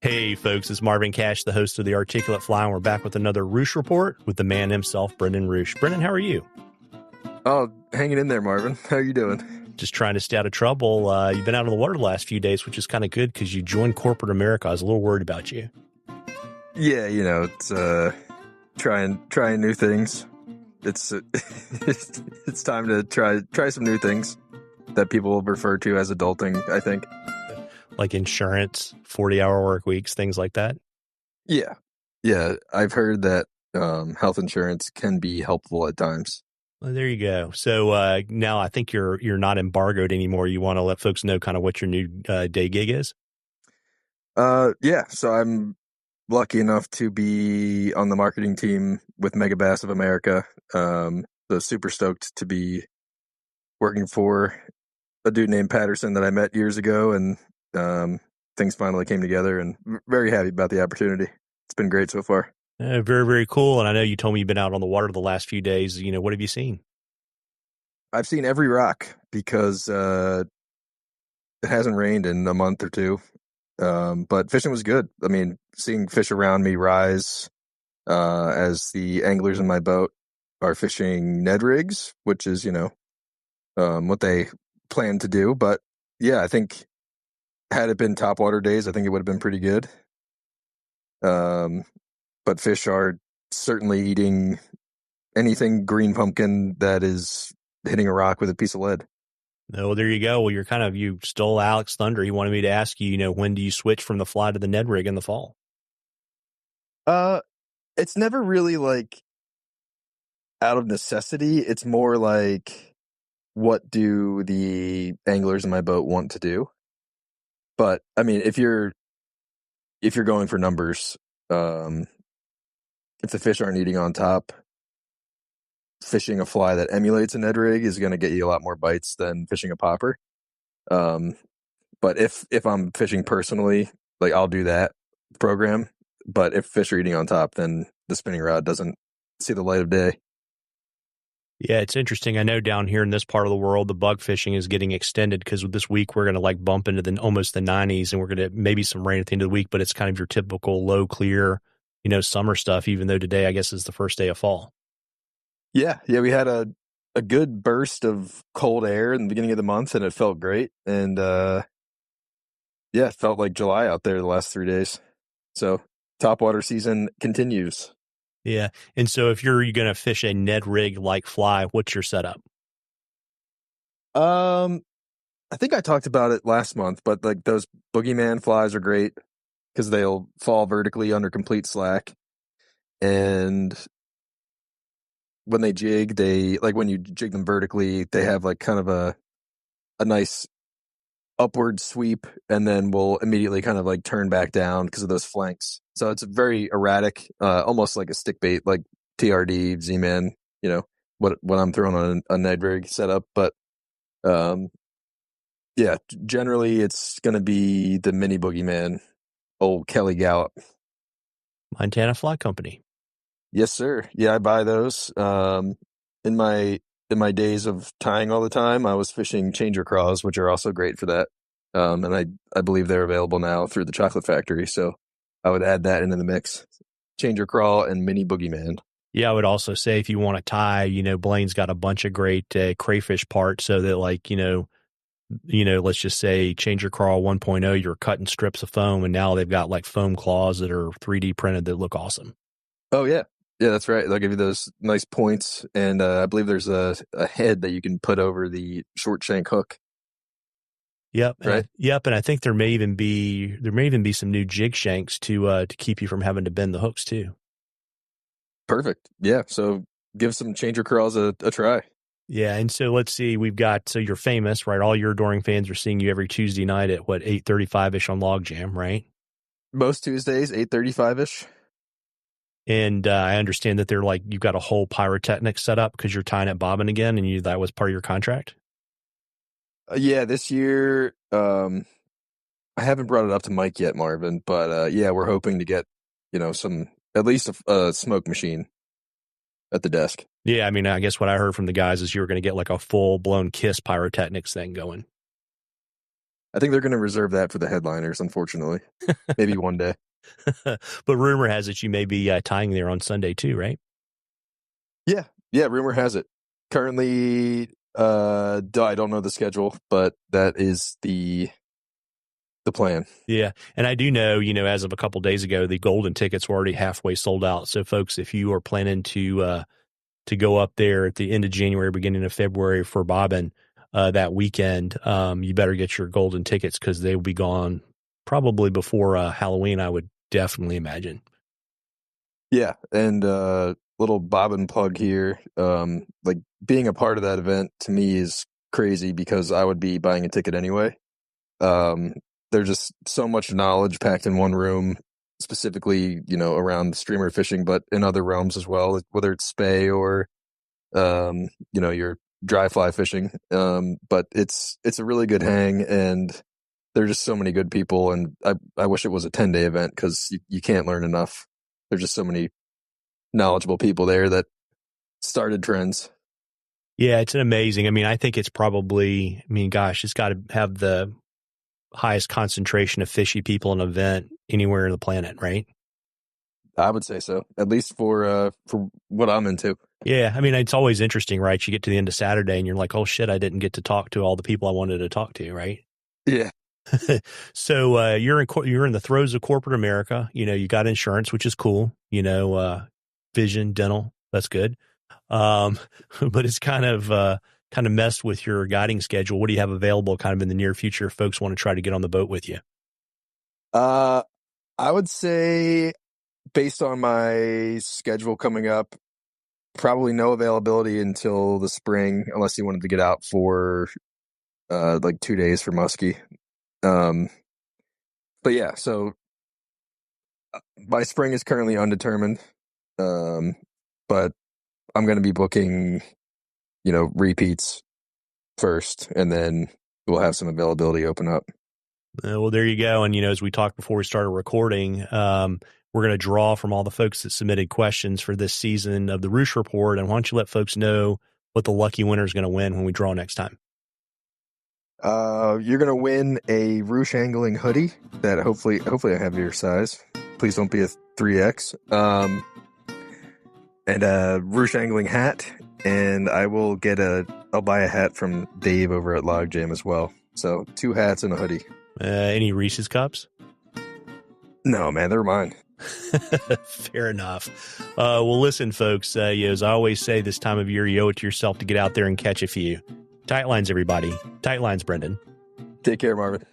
Hey, folks, it's Marvin Cash, the host of The Articulate Fly, and we're back with another Ruch Report with the man himself, Brendan Ruch. Brendan, how are you? Oh, hanging in there, Marvin. How are you doing? Just trying to stay out of trouble. You've been out on the water the last few days, which is kind of good because you joined corporate America. I was a little worried about you. Yeah, it's trying new things. It's it's time to try some new things that people will refer to as adulting, I think. Like insurance, 40-hour work weeks, things like that. Yeah. I've heard that health insurance can be helpful at times. Well, there you go. So now I think you're not embargoed anymore. You want to let folks know kind of what your new day gig is? Yeah. So I'm lucky enough to be on the marketing team with Megabass of America. So super stoked to be working for a dude named Patterson that I met years ago, and things finally came together, and very happy about the opportunity. It's been great so far. Very, very cool. And I know you told me you've been out on the water the last few days. What have you seen? I've seen every rock because it hasn't rained in a month or two. But fishing was good. I mean, seeing fish around me rise as the anglers in my boat are fishing Ned rigs, which is, what they plan to do. But yeah, I think had it been topwater days, I think it would have been pretty good. But fish are certainly eating anything green pumpkin that is hitting a rock with a piece of lead. Oh, there you go. Well, you stole Alex Thunder. He wanted me to ask you, when do you switch from the fly to the Ned rig in the fall? It's never really like out of necessity. It's more like, what do the anglers in my boat want to do? But I mean, if you're going for numbers, if the fish aren't eating on top, fishing a fly that emulates a Ned rig is going to get you a lot more bites than fishing a popper. But if I'm fishing personally, like, I'll do that program. But if fish are eating on top, then the spinning rod doesn't see the light of day. Yeah, it's interesting. I know down here in this part of the world, the bug fishing is getting extended because this week we're going to bump into almost the 90s, and we're going to maybe some rain at the end of the week, but it's kind of your typical low, clear, summer stuff, even though today, I guess, is the first day of fall. Yeah, we had a good burst of cold air in the beginning of the month, and it felt great. And yeah, it felt like July out there the last 3 days. So topwater season continues. Yeah. And so if you're going to fish a Ned rig like fly, what's your setup? I think I talked about it last month, but like those Boogeyman flies are great because they'll fall vertically under complete slack. And when they jig, when you jig them vertically, they have like kind of a nice upward sweep, and then will immediately kind of like turn back down because of those flanks. So it's very erratic, almost like a stick bait, like TRD, Z-Man, what I'm throwing on a Ned rig setup. But yeah, generally it's going to be the Mini Boogeyman, old Kelly Gallup. Montana Fly Company. Yes, sir. Yeah, I buy those. In my days of tying all the time, I was fishing changer craws, which are also great for that. And I believe they're available now through the Chocolate Factory. So I would add that into the mix. Changer craw and Mini Boogeyman. Yeah, I would also say if you want to tie, Blaine's got a bunch of great crayfish parts, so that let's just say Changer Craw 1.0, you're cutting strips of foam, and now they've got like foam claws that are 3D printed that look awesome. Oh, yeah. Yeah, that's right. They'll give you those nice points, and I believe there's a head that you can put over the short shank hook. Yep. Right. And I think there may even be some new jig shanks to keep you from having to bend the hooks too. Perfect. Yeah. So give some changer crawls a try. Yeah. And so let's see, so you're famous, right? All your adoring fans are seeing you every Tuesday night at 8:35-ish on Log Jam, right? Most Tuesdays, 8:35-ish. And I understand that you've got a whole pyrotechnic set up because you're tying at bobbin again, and that was part of your contract. Yeah, this year, I haven't brought it up to Mike yet, Marvin, but yeah, we're hoping to get, at least a smoke machine at the desk. Yeah, I mean, I guess what I heard from the guys is you were going to get like a full-blown KISS pyrotechnics thing going. I think they're going to reserve that for the headliners, unfortunately. Maybe one day. But rumor has it you may be tying there on Sunday too, right? Yeah. Yeah, rumor has it. Currently, I don't know the schedule, but that is the plan. Yeah. And I do know, as of a couple days ago, the golden tickets were already halfway sold out. So folks, if you are planning to go up there at the end of January, beginning of February for bobbing that weekend, you better get your golden tickets because they will be gone probably before Halloween, I would definitely imagine. Yeah, and little bobbin plug here. Like being a part of that event to me is crazy because I would be buying a ticket anyway. There's just so much knowledge packed in one room, specifically, around streamer fishing, but in other realms as well, whether it's spay or your dry fly fishing. But it's a really good hang, and there's just so many good people, and I wish it was a 10-day event because you can't learn enough. There's just so many knowledgeable people there that started trends. Yeah, it's amazing. I mean, I think it's probably, gosh, it's got to have the highest concentration of fishy people in an event anywhere on the planet, right? I would say so, at least for what I'm into. Yeah, I mean, it's always interesting, right? You get to the end of Saturday and you're like, oh shit, I didn't get to talk to all the people I wanted to talk to, right? Yeah. So you're in the throes of corporate America. You got insurance, which is cool. Vision, dental, that's good. But it's kind of messed with your guiding schedule. What do you have available kind of in the near future if folks want to try to get on the boat with you? I would say based on my schedule coming up, probably no availability until the spring, unless you wanted to get out for like 2 days for muskie. But yeah, so my spring is currently undetermined. But I'm going to be booking, repeats first, and then we'll have some availability open up. Well, there you go. And, as we talked before we started recording, we're going to draw from all the folks that submitted questions for this season of the Ruch Report. And why don't you let folks know what the lucky winner is going to win when we draw next time? You're going to win a Ruch angling hoodie that hopefully I have your size. Please don't be a 3X. And a Ruch angling hat. And I'll buy a hat from Dave over at Logjam as well. So 2 hats and a hoodie. Any Reese's cups? No, man, they're mine. Fair enough. Well, listen, folks, as I always say this time of year, you owe it to yourself to get out there and catch a few. Tight lines, everybody. Tight lines, Brendan. Take care, Marvin.